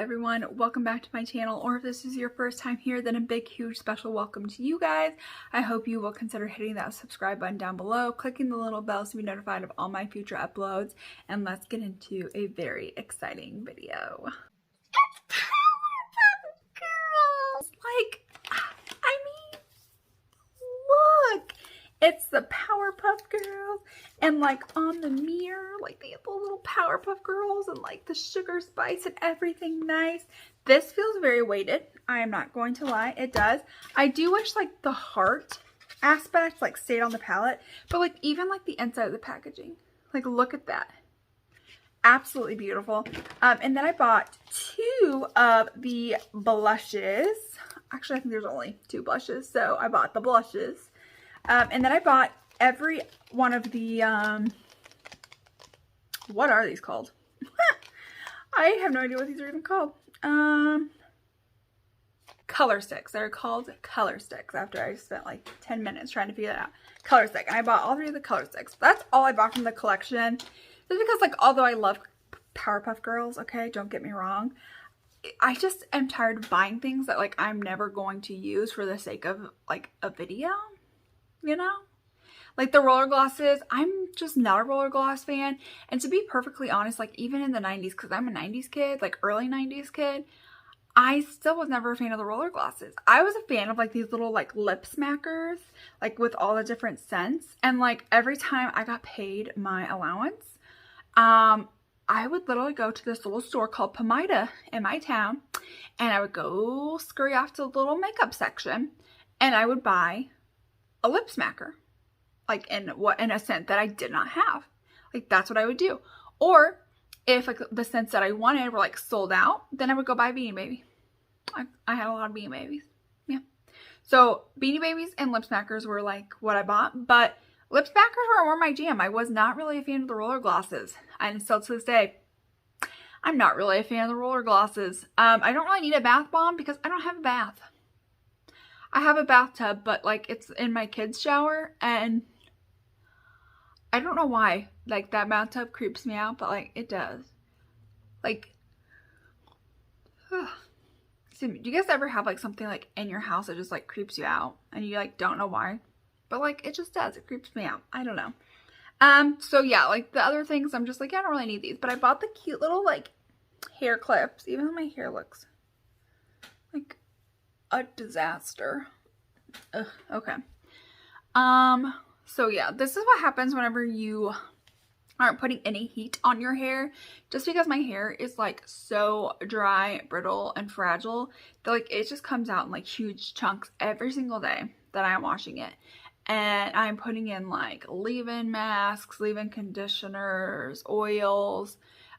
everyone, welcome back to my channel, or if this is your first time here, then a big huge special welcome to you guys. I hope you will consider hitting that subscribe button down below, clicking the little bell to be notified of all my future uploads, and let's get into a very exciting video. Girls, look, it's the Powerpuff Girls, and like on the mirror, like they have the little Powerpuff Girls and like the sugar spice and everything nice. This feels very weighted, I am not going to lie, it does. I do wish like the heart aspect like stayed on the palette, but like even like the inside of the packaging, like look at that. Absolutely beautiful. And then I bought two of the blushes. Actually, I think there's only two blushes, so I bought the blushes. And then I bought every one of the, what are these called? I have no idea what these are even called. Color sticks. They're called color sticks after I spent like 10 minutes trying to figure that out. Color stick. And I bought all three of the color sticks. That's all I bought from the collection. Just because, like, although I love Powerpuff Girls, okay, don't get me wrong, I just am tired of buying things that, like, I'm never going to use for the sake of, like, a video, you know? Like, the roller glosses, I'm just not a roller gloss fan. And to be perfectly honest, like, even in the 90s, because I'm a 90s kid, like, early 90s kid, I still was never a fan of the roller glosses. I was a fan of like these little like lip smackers, like with all the different scents. And like every time I got paid my allowance, I would literally go to this little store called Pomida in my town, and I would go scurry off to the little makeup section, and I would buy a lip smacker, like in a scent that I did not have. Like that's what I would do. Or if like the scents that I wanted were like sold out, then I would go buy Beanie Baby. I had a lot of Beanie Babies. Yeah. So Beanie Babies and lip smackers were like what I bought, but lip smackers were more my jam. I was not really a fan of the roller glosses. And still to this day, I'm not really a fan of the roller glosses. I don't really need a bath bomb because I don't have a bath. I have a bathtub, but like it's in my kids' shower, and I don't know why. Like that bathtub creeps me out, but like it does. Like, do you guys ever have like something like in your house that just like creeps you out and you like don't know why? But like it just does. It creeps me out. I don't know. So yeah, like the other things I'm just like, I don't really need these, but I bought the cute little like hair clips, even though my hair looks like a disaster. Ugh, okay. So yeah, this is what happens whenever you aren't putting any heat on your hair. Just because my hair is like so dry, brittle, and fragile that like it just comes out in like huge chunks every single day that I'm washing it. And I'm putting in like leave-in masks, leave-in conditioners, oils,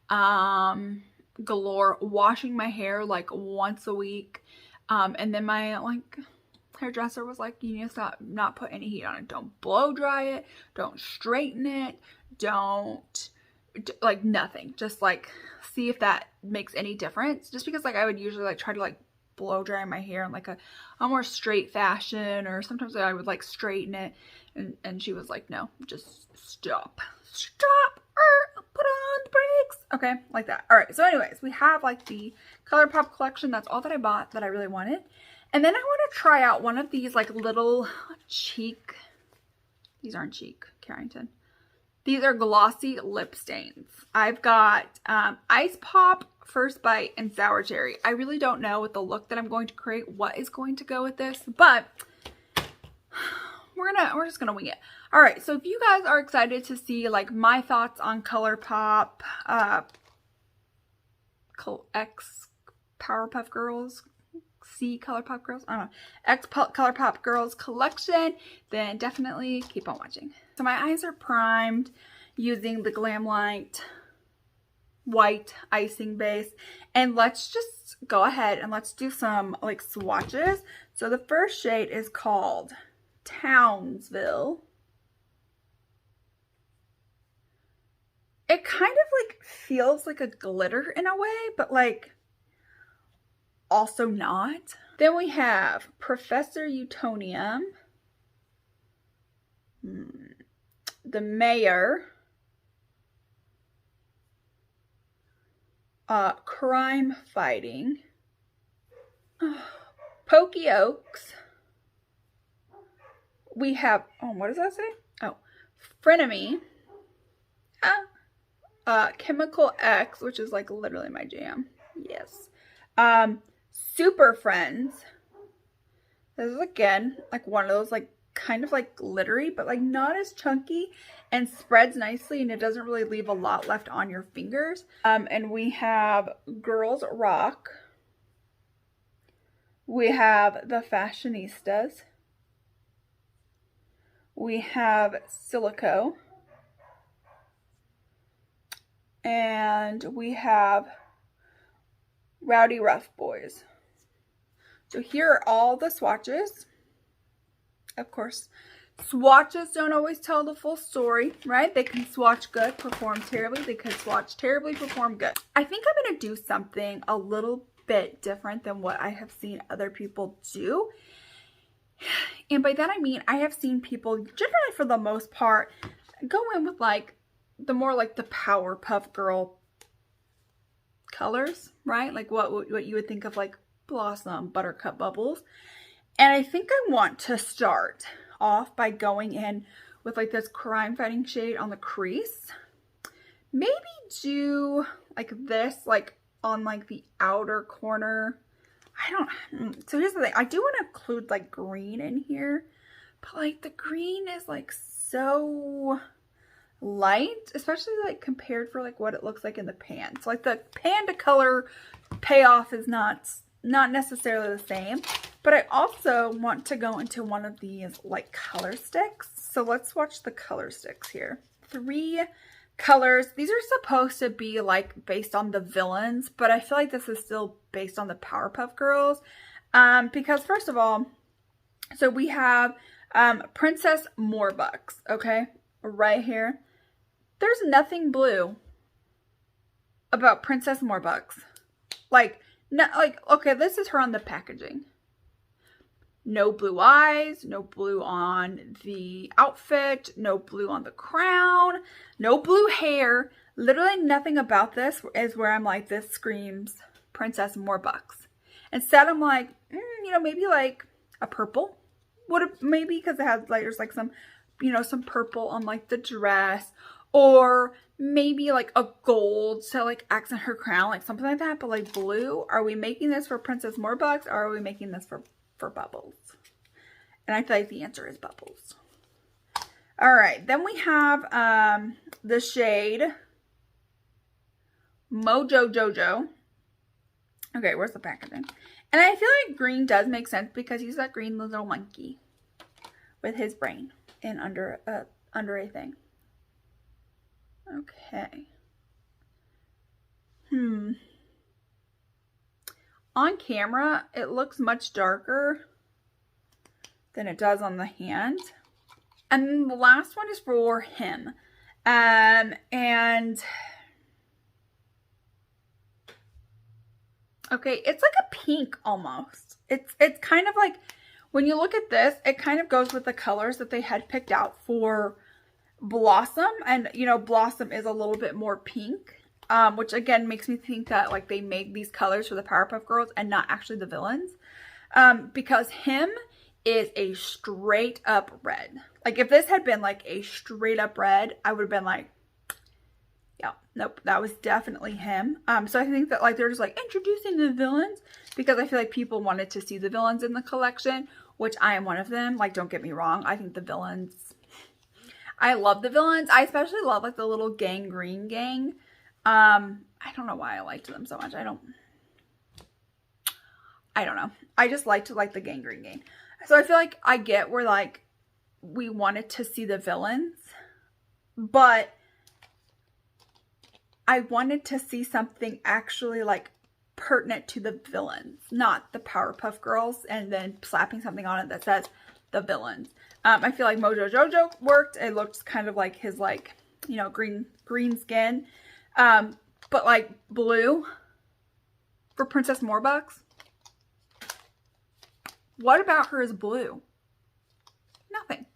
galore, washing my hair like once a week. And then my like hairdresser was like, you need to stop, not put any heat on it. Don't blow dry it. Don't straighten it. Don't, like nothing. Just like see if that makes any difference. Just because like I would usually like try to like blow dry my hair in like a more straight fashion, or sometimes I would like straighten it, and she was like, no, just stop, put on the brakes. Okay, like that. All right, so anyways, we have like the Colourpop collection. That's all that I bought that I really wanted. And then I want to try out one of these like little cheek, these aren't cheek, Carrington. These are glossy lip stains. I've got Ice Pop, First Bite, and Sour Cherry. I really don't know with the look that I'm going to create what is going to go with this, but we're just gonna wing it. All right, so if you guys are excited to see like my thoughts on Colourpop, X Powerpuff Girls, C Colourpop Girls, I don't know, X Colourpop Girls collection, then definitely keep on watching. So my eyes are primed using the Glam Light white icing base, and let's just go ahead and let's do some like swatches. So the first shade is called Townsville. It kind of like feels like a glitter in a way, but like also not. Then we have Professor Utonium, the Mayor, Crime Fighting, Pokey Oaks. We have, oh, what does that say? Oh, Frenemy, Chemical X, which is like literally my jam. Yes. Super Friends. This is again like one of those like kind of like glittery, but like not as chunky and spreads nicely, and it doesn't really leave a lot left on your fingers. And we have Girls Rock. We have the Fashionistas. We have Silico. And we have Rowdy Rough Boys. So here are all the swatches. Of course, swatches don't always tell the full story, right? They can swatch good, perform terribly. They can swatch terribly, perform good. I think I'm going to do something a little bit different than what I have seen other people do. And by that I mean I have seen people generally for the most part go in with like the more like the Powerpuff Girl colors, right? Like what you would think of like Blossom, Buttercup, Bubbles. And I think I want to start off by going in with like this Crime Fighting shade on the crease. Maybe do like this, like on like the outer corner. So here's the thing. I do want to include like green in here, but like the green is like so light, especially like compared for like what it looks like in the pan. So like the pan to color payoff is not necessarily the same, but I also want to go into one of these like color sticks. So let's watch the color sticks here. 3 colors. These are supposed to be like based on the villains, but I feel like this is still based on the Powerpuff Girls. Because first of all, so we have Princess Morbucks, okay? Right here. There's nothing blue about Princess Morbucks. Okay, this is her on the packaging. No blue eyes, no blue on the outfit, no blue on the crown, no blue hair. Literally nothing about this is where I'm like, this screams Princess Morbucks. Instead, I'm like, you know, maybe like a purple. Maybe because it has like, there's like some, you know, some purple on like the dress, or maybe like a gold to like accent her crown, like something like that. But like blue, are we making this for Princess Morbucks, or are we making this for Bubbles? And I feel like the answer is Bubbles. All right, then we have the shade Mojo Jojo. Okay, where's the packaging? And I feel like green does make sense because he's that green little monkey with his brain in under a thing. Okay. On camera, it looks much darker than it does on the hand. And then the last one is for him. And okay, it's like a pink almost. It's kind of like, when you look at this, it kind of goes with the colors that they had picked out for Blossom. And, you know, Blossom is a little bit more pink. Which again makes me think that like they made these colors for the Powerpuff Girls and not actually the villains. Because him is a straight up red. Like if this had been like a straight up red, I would have been like, yeah, nope, that was definitely him. So I think that like they're just like introducing the villains because I feel like people wanted to see the villains in the collection, which I am one of them. Like, don't get me wrong. I think the villains, I love the villains. I especially love like the little Gangrene gang. I don't know why I liked them so much. I don't know. I just like the Gangrene gang. So I feel like I get where like we wanted to see the villains, but I wanted to see something actually like pertinent to the villains, not the Powerpuff Girls and then slapping something on it that says the villains. I feel like Mojo Jojo worked. It looked kind of like his like, you know, green skin. But like blue for Princess Morbucks. What about her is blue? Nothing.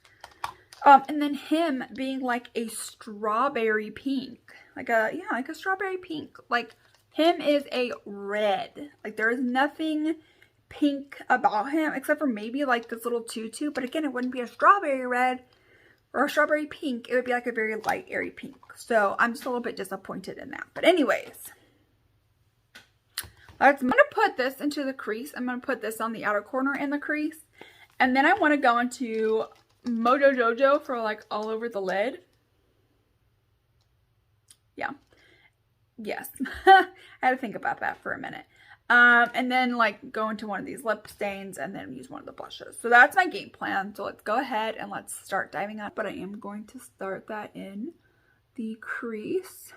And then him being like a strawberry pink. Like a strawberry pink. Like Him is a red. Like, there is nothing pink about him except for maybe like this little tutu. But again, it wouldn't be a strawberry red or a strawberry pink. It would be like a very light, airy pink. So I'm just a little bit disappointed in that. But anyways, I'm going to put this into the crease. I'm going to put this on the outer corner in the crease. And then I want to go into Mojo Jojo for like all over the lid. Yeah. Yes. I had to think about that for a minute. And then like go into one of these lip stains and then use one of the blushes. So that's my game plan. So let's go ahead and let's start diving up. But I am going to start that in the crease.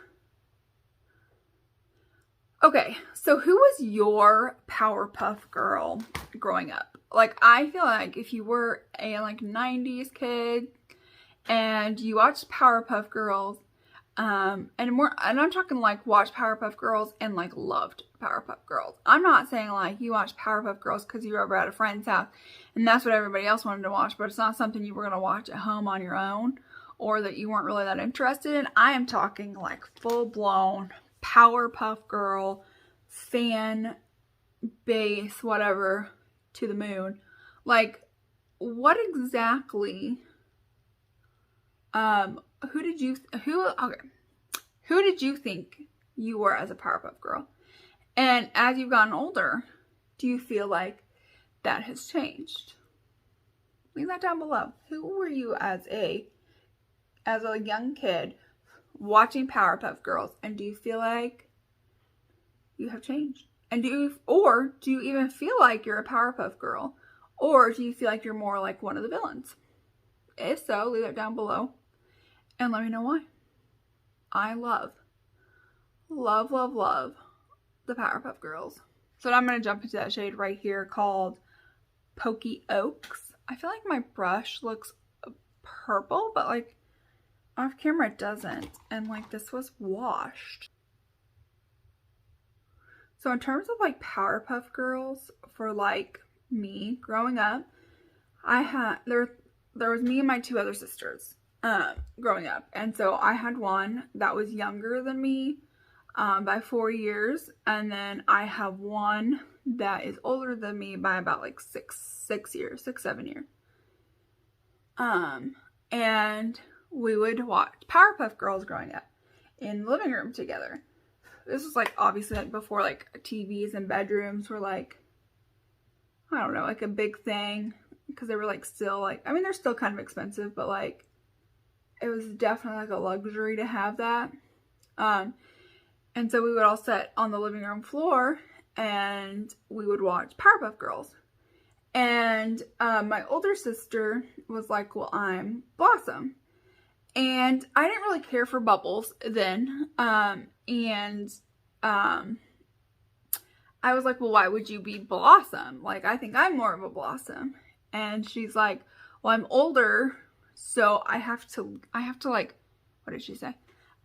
Okay, so who was your Powerpuff Girl growing up? Like, I feel like if you were a like 90s kid and you watched Powerpuff Girls, and I'm talking like watched Powerpuff Girls and like loved Powerpuff Girls. I'm not saying like you watched Powerpuff Girls because you were over at a friend's house and that's what everybody else wanted to watch, but it's not something you were going to watch at home on your own or that you weren't really that interested in. I am talking like full-blown Powerpuff Girl fan base, whatever, to the moon. Like, what exactly, who did you think you were as a Powerpuff Girl? And as you've gotten older, do you feel like that has changed? Leave that down below. Who were you as a young kid watching Powerpuff Girls, and do you feel like you have changed? And do you even feel like you're a Powerpuff Girl, or do you feel like you're more like one of the villains? If so, leave it down below and let me know why. I love the Powerpuff Girls. So now I'm going to jump into that shade right here called Pokey Oaks. I feel like my brush looks purple, but like off camera it doesn't. And like this was washed. So in terms of like Powerpuff Girls for like me growing up, there was me and my two other sisters growing up. And so I had one that was younger than me by 4 years, and then I have one that is older than me by about like 7 years. And we would watch Powerpuff Girls growing up in the living room together. This was like obviously like before like TVs and bedrooms were like, I don't know, like a big thing, because they were like still like, I mean they're still kind of expensive, but like it was definitely like a luxury to have that. And so we would all sit on the living room floor and we would watch Powerpuff Girls. And my older sister was like, well, I'm Blossom. And I didn't really care for Bubbles then. I was like, well, why would you be Blossom? Like, I think I'm more of a Blossom. And she's like, well, I'm older, so I have to like, what did she say?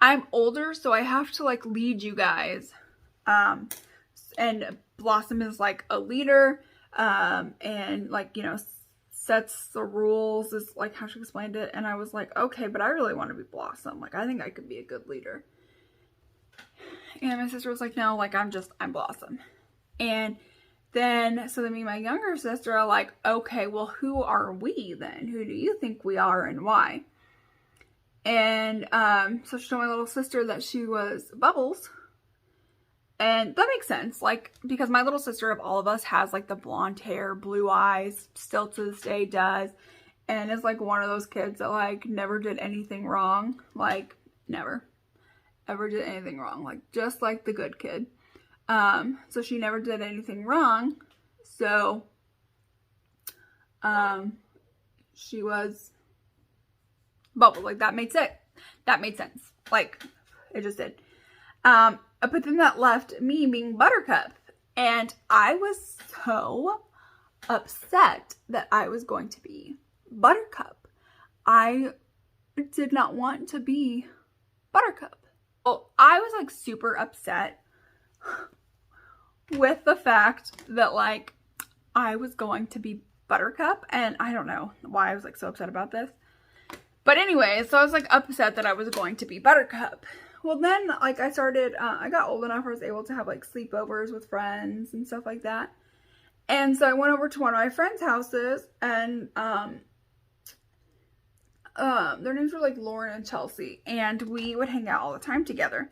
I'm older, so I have to like lead you guys. And Blossom is like a leader, and like, you know, sets the rules, is like how she explained it. And I was like, okay, but I really want to be Blossom. Like, I think I could be a good leader. And my sister was like, no, like I'm Blossom. And then, so then me and my younger sister are like, okay, well, who are we then? Who do you think we are and why? And so she told my little sister that she was Bubbles. And that makes sense, like, because my little sister of all of us has like the blonde hair, blue eyes, still to this day does. And is like one of those kids that like never did anything wrong. Like, never ever did anything wrong. Like, just like the good kid. So she never did anything wrong. So, she was Bubbles. Like, that made sense. That made sense. Like, it just did. But then that left me being Buttercup. And I was so upset that I was going to be Buttercup. I did not want to be Buttercup. Well, I was like super upset with the fact that like I was going to be Buttercup, and I don't know why I was like so upset about this. But anyway, so I was like upset that I was going to be Buttercup, well then, like, I started, I got old enough where I was able to have, like, sleepovers with friends and stuff like that. And so I went over to one of my friends' houses, and, their names were, like, Lauren and Chelsea, and we would hang out all the time together.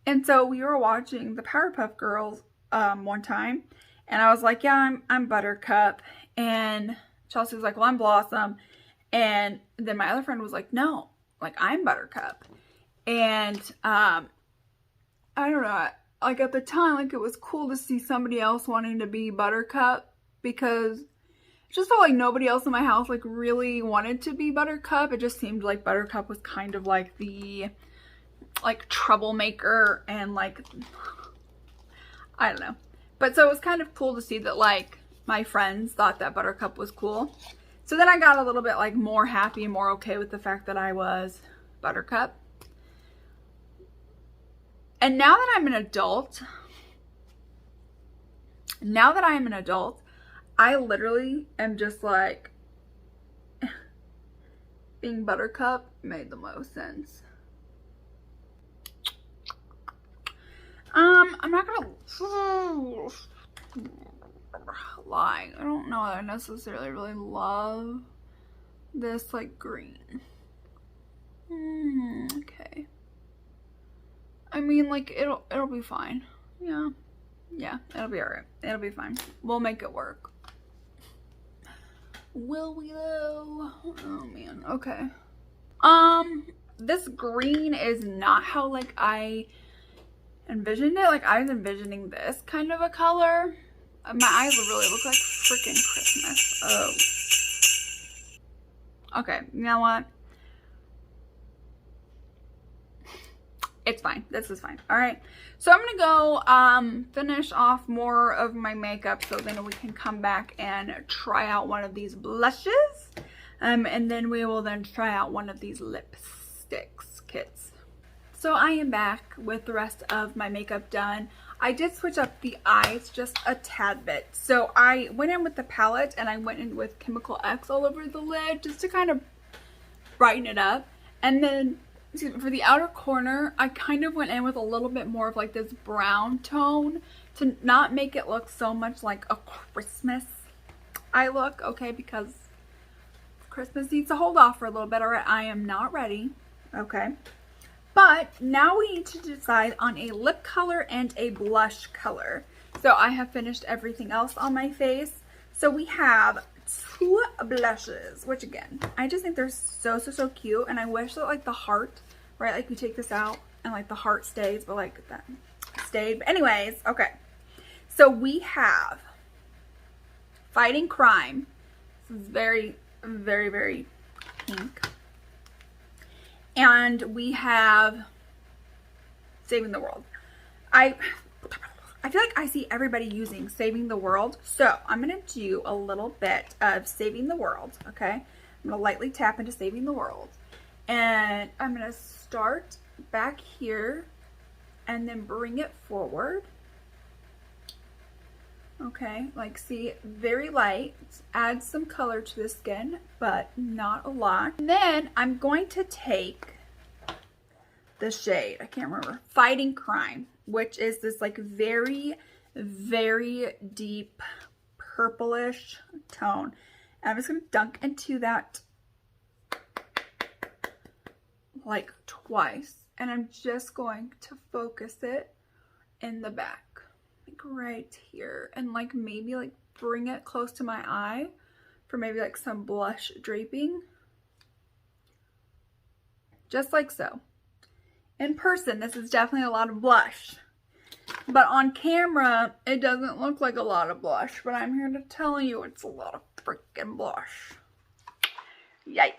And so we were watching the Powerpuff Girls, one time, and I was like, yeah, I'm Buttercup, and Chelsea was like, well, I'm Blossom, and then my other friend was like, no, like, I'm Buttercup. And, I don't know, like, at the time, like, it was cool to see somebody else wanting to be Buttercup, because it just felt like nobody else in my house, like, really wanted to be Buttercup. It just seemed like Buttercup was kind of like the, like, troublemaker, and, like, I don't know. But so it was kind of cool to see that, like, my friends thought that Buttercup was cool. So then I got a little bit, like, more happy and more okay with the fact that I was Buttercup. And now that I'm an adult, I literally am just like, being Buttercup made the most sense. I'm not gonna lie. I don't know that I necessarily really love this, like, green. Okay. I mean, like, it'll be fine. Yeah, it'll be alright. It'll be fine. We'll make it work. Will we though? Oh man, okay. This green is not how, like, I envisioned it. Like, I was envisioning this kind of a color. My eyes really look like freaking Christmas. Oh. Okay, you know what? It's fine. This is fine. All right. So I'm going to go finish off more of my makeup, so then we can come back and try out one of these blushes. And then we will then try out one of these lipsticks kits. So I am back with the rest of my makeup done. I did switch up the eyes just a tad bit. So I went in with the palette, and I went in with Chemical X all over the lid just to kind of brighten it up. And then for the outer corner, I kind of went in with a little bit more of, like, this brown tone to not make it look so much like a Christmas eye look, okay, because Christmas needs to hold off for a little bit. All right, I am not ready, okay. But now we need to decide on a lip color and a blush color. So I have finished everything else on my face. So we have 2 blushes, which again, I just think they're so cute, and I wish that, like, the heart, right, like, you take this out and, like, the heart stays, but, like, that stayed. But anyways, okay, so we have Fighting Crime. This is very pink. And we have Saving the World. I feel like I see everybody using Saving the World, so I'm going to do a little bit of Saving the World, okay? I'm going to lightly tap into Saving the World, and I'm going to start back here and then bring it forward, okay? Like, see, very light, add some color to the skin, but not a lot. And then I'm going to take the shade, I can't remember, Fighting Crime, which is this, like, very deep purplish tone. And I'm just going to dunk into that, like, twice. And I'm just going to focus it in the back, like, right here. And, like, maybe, like, bring it close to my eye for maybe, like, some blush draping. Just like so. In person, this is definitely a lot of blush. But on camera, it doesn't look like a lot of blush. But I'm here to tell you it's a lot of freaking blush. Yikes.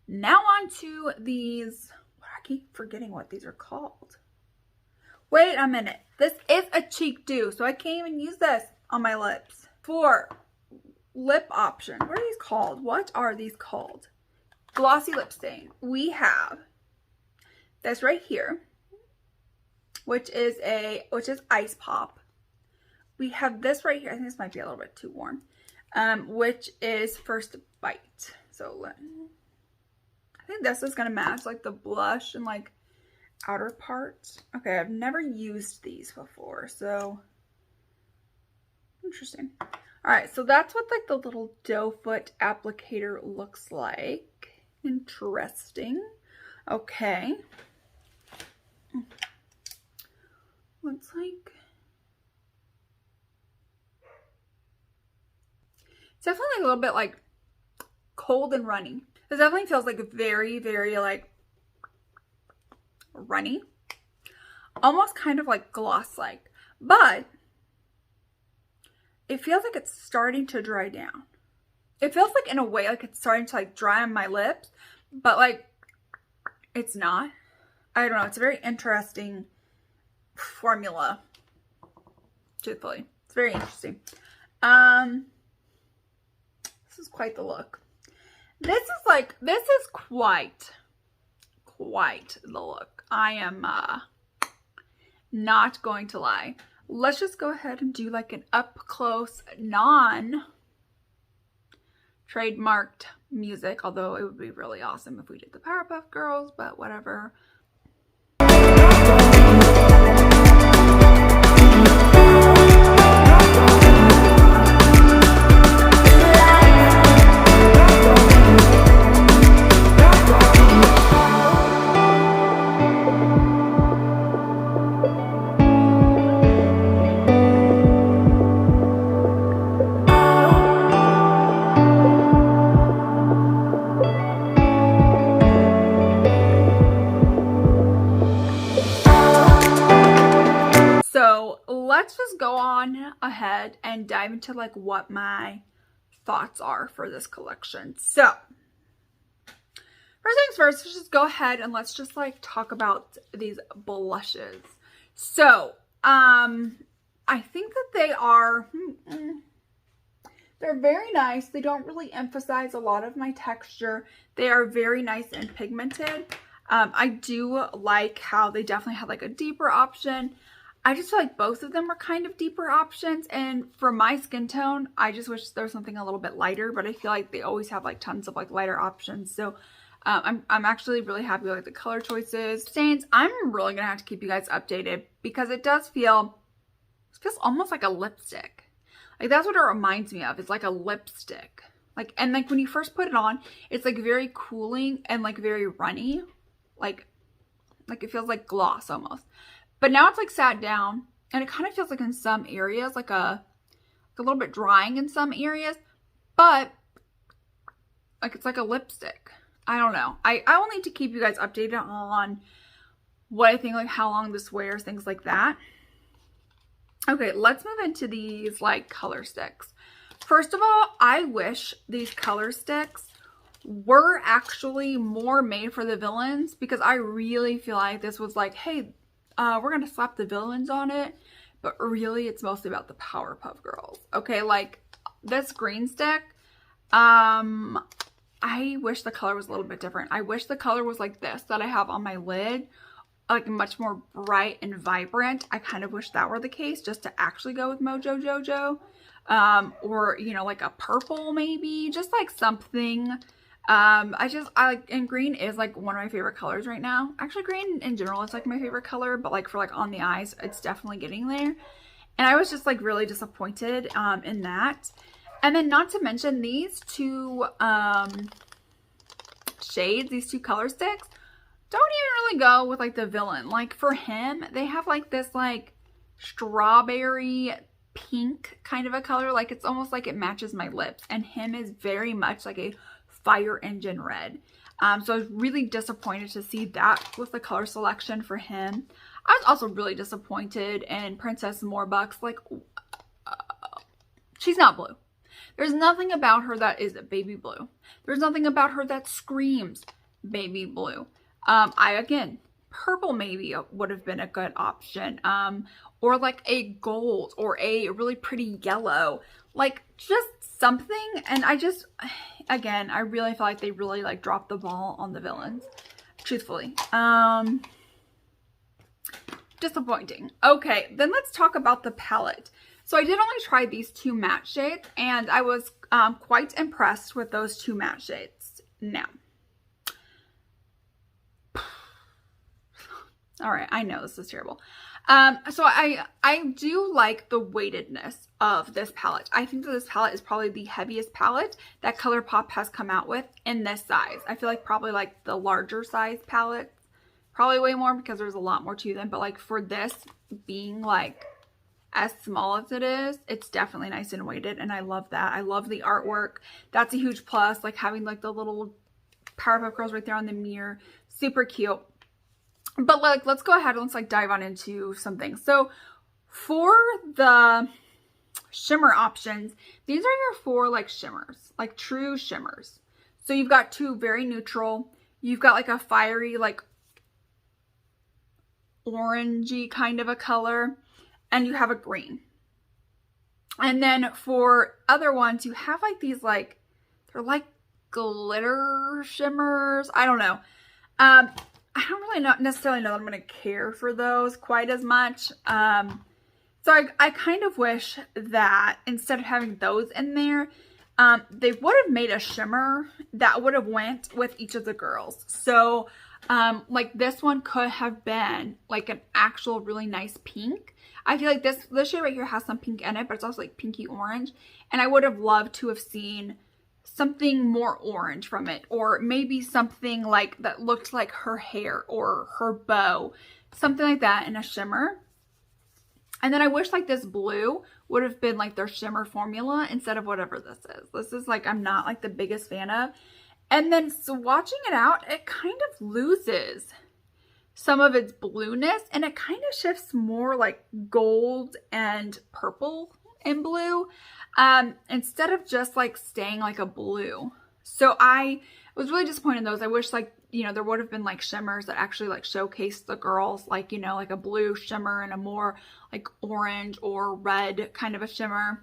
Now on to these. I keep forgetting what these are called. Wait a minute. This is a cheek dew, so I can't even use this on my lips. For lip option, what are these called? What are these called? Glossy lip stain. We have this right here, which is Ice Pop. We have this right here. I think this might be a little bit too warm. Which is First Bite. So I think this is gonna match, like, the blush and, like, outer part. Okay, I've never used these before, so interesting. All right, so that's what like the little doe foot applicator looks like. Interesting. Okay. Looks like it's definitely a little bit like cold and runny. It definitely feels like very, very like runny. Almost kind of like gloss-like. But it feels like it's starting to dry down. It feels like in a way like it's starting to like dry on my lips, but like it's not. I don't know. It's a very interesting formula. Truthfully, it's very interesting. This is quite the look. This is quite the look. I am not going to lie. Let's just go ahead and do like an up close non-trademarked music, although it would be really awesome if we did the Powerpuff Girls, but whatever. Let's just go on ahead and dive into like what my thoughts are for this collection. So first things first, let's just go ahead and let's just like talk about these blushes. So I think that they are they're very nice. They don't really emphasize a lot of my texture. They are very nice and pigmented. I do like how they definitely have like a deeper option. I just feel like both of them are kind of deeper options, and for my skin tone, I just wish there was something a little bit lighter, but I feel like they always have like tons of like lighter options. So I'm actually really happy with like the color choices. Stains, I'm really gonna have to keep you guys updated because it feels almost like a lipstick. Like that's what it reminds me of. It's like a lipstick. Like, and like when you first put it on, it's like very cooling and like very runny. Like it feels like gloss almost. But now it's like sat down and it kind of feels like in some areas, like a little bit drying in some areas, but like it's like a lipstick. I don't know. I will need to keep you guys updated on what I think, like how long this wears, things like that. Okay, let's move into these like color sticks. First of all, I wish these color sticks were actually more made for the villains because I really feel like this was like, hey, we're gonna slap the villains on it, but really it's mostly about the Powerpuff Girls. Okay, like this green stick, I wish the color was a little bit different. I wish the color was like this that I have on my lid, like much more bright and vibrant. I kind of wish that were the case just to actually go with Mojo Jojo, or you know, like a purple maybe, just like something. I like, and green is like one of my favorite colors right now. Actually, green in general is like my favorite color, but like for like on the eyes, it's definitely getting there. And I was just like really disappointed in that. And then not to mention these two shades, these two color sticks don't even really go with like the villain. Like for him, they have like this like strawberry pink kind of a color. Like it's almost like it matches my lips, and him is very much like a fire engine red. So I was really disappointed to see that with the color selection for him. I was also really disappointed in Princess Morbuck's, like, she's not blue. There's nothing about her that is baby blue. There's nothing about her that screams baby blue. Again, purple maybe would have been a good option. Or like a gold or a really pretty yellow. Like just something. And again, I really feel like they really like dropped the ball on the villains, truthfully. Disappointing. Okay, then let's talk about the palette. So I did only try these two matte shades, and I was quite impressed with those two matte shades. Now, All right, I know this is terrible. So I do like the weightedness of this palette. I think that this palette is probably the heaviest palette that Colourpop has come out with in this size. I feel like probably like the larger size palettes, probably way more because there's a lot more to them. But like for this being like as small as it is, it's definitely nice and weighted, and I love that. I love the artwork. That's a huge plus, like having like the little Powerpuff Girls right there on the mirror. Super cute. But like, let's go ahead and let's like dive on into some things. So for the shimmer options, these are your 4 like shimmers, like true shimmers. So you've got 2 very neutral. You've got like a fiery, like orangey kind of a color, and you have a green. And then for other ones, you have like these like, they're like glitter shimmers. I don't know. I don't really necessarily know that I'm going to care for those quite as much. So I kind of wish that instead of having those in there, they would have made a shimmer that would have went with each of the girls. So like this one could have been like an actual really nice pink. I feel like this shade right here has some pink in it, but it's also like pinky orange. And I would have loved to have seen something more orange from it, or maybe something like that looked like her hair or her bow, something like that in a shimmer. And then I wish like this blue would have been like their shimmer formula instead of whatever this is. This is like, I'm not like the biggest fan of. And then swatching it out, it kind of loses some of its blueness, and it kind of shifts more like gold and purple and blue, instead of just like staying like a blue. So I was really disappointed in those. I wish like, you know, there would have been like shimmers that actually like showcased the girls, like, you know, like a blue shimmer and a more like orange or red kind of a shimmer.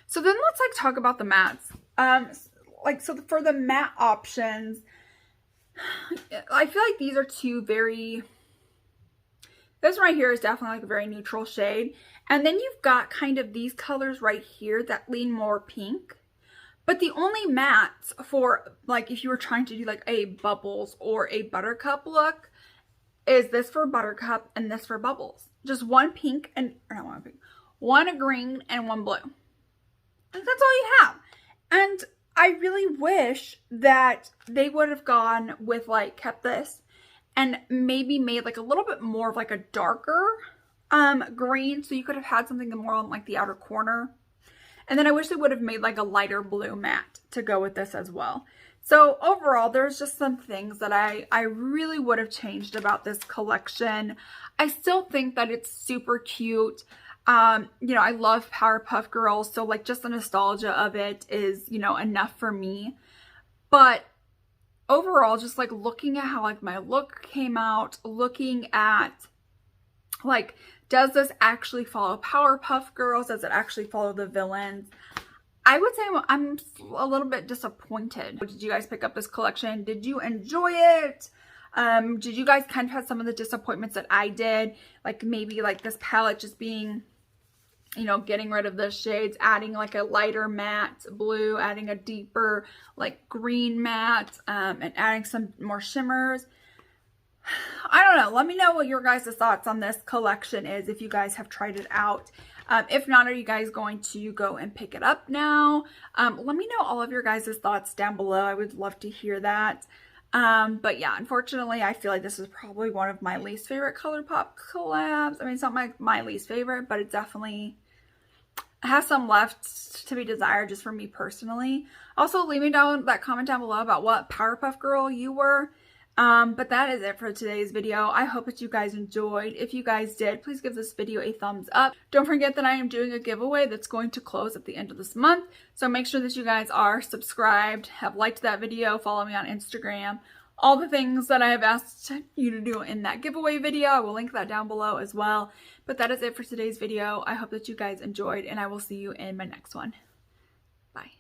So then let's like talk about the mattes. So for the matte options, I feel like these are 2 very, this right here is definitely like a very neutral shade. And then you've got kind of these colors right here that lean more pink. But the only mattes for like if you were trying to do like a Bubbles or a Buttercup look is this for Buttercup and this for Bubbles. Just one pink and, or not one pink, one green and one blue. And that's all you have. And I really wish that they would have gone with like, kept this and maybe made like a little bit more of like a darker green, so you could have had something more on like the outer corner. And then I wish they would have made like a lighter blue matte to go with this as well. So overall, there's just some things that I really would have changed about this collection. I still think that it's super cute. You know, I love Powerpuff Girls, so like just the nostalgia of it is, you know, enough for me. But overall, just like looking at how like my look came out, looking at like, does this actually follow Powerpuff Girls? Does it actually follow the villains? I would say I'm a little bit disappointed. Did you guys pick up this collection? Did you enjoy it? Did you guys kind of have some of the disappointments that I did? Like maybe like this palette just being, you know, getting rid of the shades, adding like a lighter matte blue, adding a deeper like green matte, and adding some more shimmers. I don't know. Let me know what your guys' thoughts on this collection is if you guys have tried it out. If not, are you guys going to go and pick it up now? Let me know all of your guys' thoughts down below. I would love to hear that. But yeah, unfortunately, I feel like this is probably one of my least favorite Colourpop collabs. I mean, it's not my least favorite, but it definitely has some left to be desired just for me personally. Also, leave me down that comment down below about what Powerpuff Girl you were. But that is it for today's video. I hope that you guys enjoyed. If you guys did, please give this video a thumbs up. Don't forget that I am doing a giveaway that's going to close at the end of this month. So make sure that you guys are subscribed, have liked that video, follow me on Instagram. All the things that I have asked you to do in that giveaway video, I will link that down below as well. But that is it for today's video. I hope that you guys enjoyed, and I will see you in my next one. Bye.